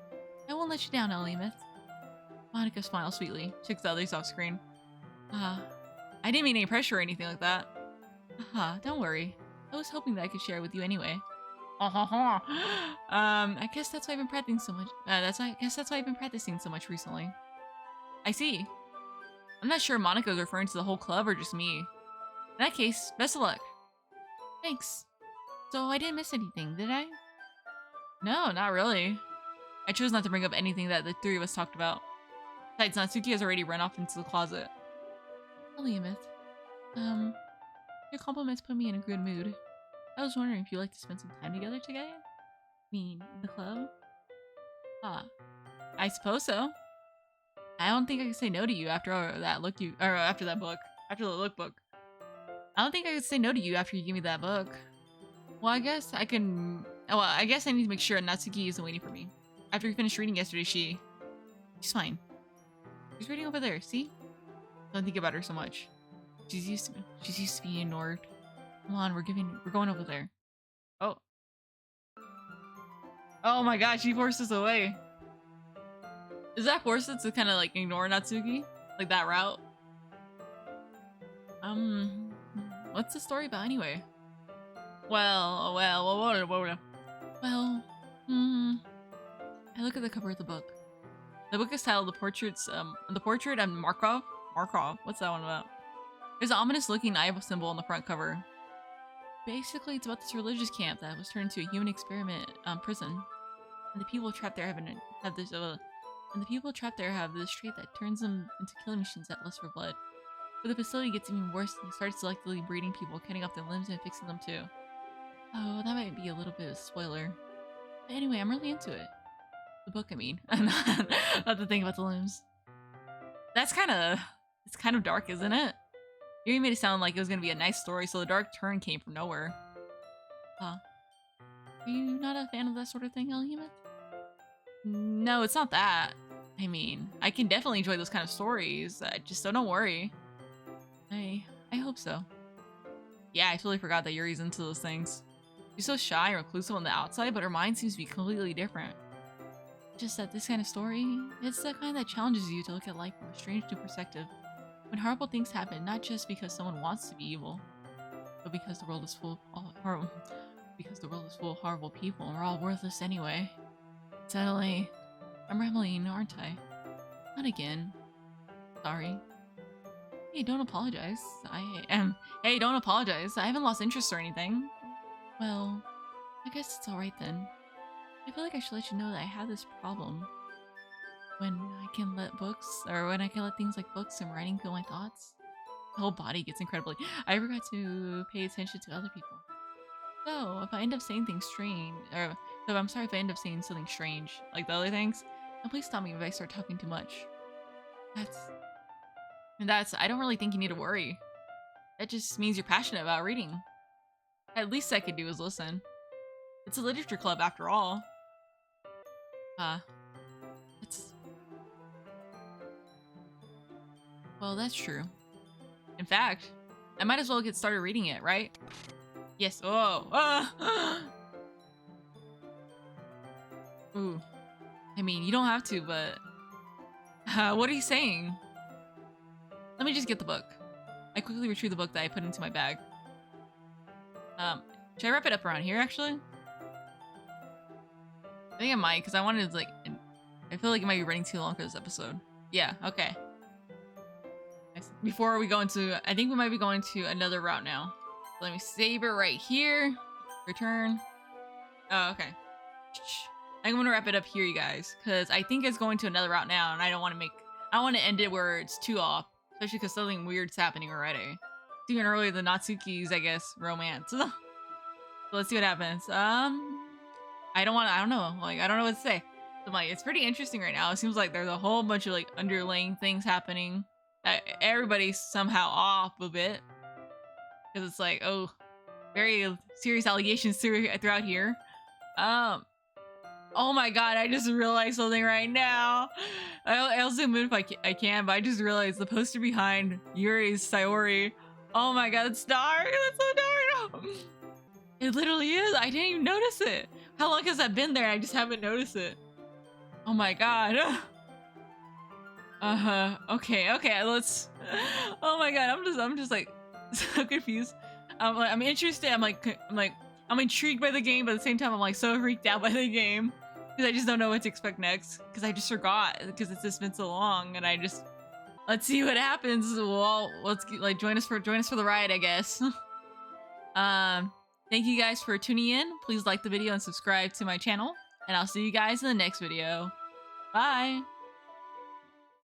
I won't let you down, Ellie-myth. Monika smiles sweetly, checks the others off screen. I didn't mean any pressure or anything like that. Don't worry. I was hoping that I could share it with you anyway. I guess that's why I've been practicing so much. I guess that's why I've been practicing so much recently. I see. I'm not sure Monika's referring to the whole club or just me. In that case, best of luck. Thanks. So I didn't miss anything, did I? No, not really. I chose not to bring up anything that the three of us talked about. Besides, Natsuki has already run off into the closet. Ellie-myth. Your compliments put me in a good mood. I was wondering if you'd like to spend some time together today? In the club? I suppose so. I don't think I could say no to you after that after the lookbook. I don't think I could say no to you after you give me that book. Well, I guess I can. Well, I guess I need to make sure Natsuki isn't waiting for me. After we finished reading yesterday, she's fine. She's reading over there. See? Don't think about her so much. She's used to being ignored. Come on, we're going over there. Oh. Oh my god, she forced us away. Is that forced us to kind of like ignore Natsuki? Like that route? What's the story about anyway? Well, I look at the cover of the book. The book is titled The Portrait and Markov? Markov, what's that one about? There's an ominous looking eye symbol on the front cover. Basically, it's about this religious camp that was turned into a human experiment prison. And the people trapped there have this trait that turns them into killing machines that lust for blood. But the facility gets even worse and starts selectively breeding people, cutting off their limbs and fixing them too. Oh, that might be a little bit of a spoiler. But anyway, I'm really into it. The book, I mean. Not the thing about the limbs. It's kind of dark, isn't it? You made it sound like it was gonna be a nice story, so the dark turn came from nowhere. Are you not a fan of that sort of thing, Ellie-myth? No, it's not that. I mean, I can definitely enjoy those kind of stories. Just don't worry. I hope so. Yeah, I totally forgot that Yuri's into those things. She's so shy and reclusive on the outside, but her mind seems to be completely different. Just that this kind of story, it's the kind that challenges you to look at life from a strange new perspective. When horrible things happen, not just because someone wants to be evil, but because the world is full of horrible people and we're all worthless anyway. Sadly, I'm rambling, aren't I? Not again. Sorry. Hey, don't apologize. Hey, don't apologize. I haven't lost interest or anything. Well, I guess it's alright then. I feel like I should let you know that I have this problem. When I can let things like books and writing feel my thoughts, my whole body gets incredibly... I forgot to pay attention to other people. So, if I end up saying things strange, I'm sorry if I end up saying something strange, like the other things, then please stop me if I start talking too much. I don't really think you need to worry. That just means you're passionate about reading. At least I could do is listen. It's a literature club after all. Well, that's true. In fact, I might as well get started reading it, right? Yes. Oh. Ooh. I mean, you don't have to, but... what are you saying? Let me just get the book. I quickly retrieve the book that I put into my bag. Should I wrap it up around here, actually? I think I might, because I wanted to, like... I feel like it might be running too long for this episode. Yeah, okay. Before we go into... I think we might be going to another route now. So let me save it right here. Return. Oh, okay. I'm going to wrap it up here, you guys. Because I think it's going to another route now, and I don't want to make... I don't want to end it where it's too off. Especially because something weird's happening already. It's even earlier than Natsuki's, I guess, romance. So let's see what happens. I don't know. Like, I don't know what to say. So, like, it's pretty interesting right now. It seems like there's a whole bunch of, like, underlying things happening. Everybody's somehow off a bit. Because it's like, oh, very serious allegations throughout here. Oh my god, I just realized something right now. I'll zoom in if I can, but I just realized the poster behind Yuri's Sayori. Oh my god, it's dark. That's so dark. It literally is. I didn't even notice it. How long has that been there? I just haven't noticed it. Oh my god. Okay, let's... Oh my god, I'm just like so confused. I'm interested. I'm intrigued by the game, but at the same time I'm like so freaked out by the game because I just don't know what to expect next because I just forgot because it's just been so long and let's see what happens. Well, let's like join us for the ride, I guess. Thank you guys for tuning in. Please like the video and subscribe to my channel, and I'll see you guys in the next video. Bye.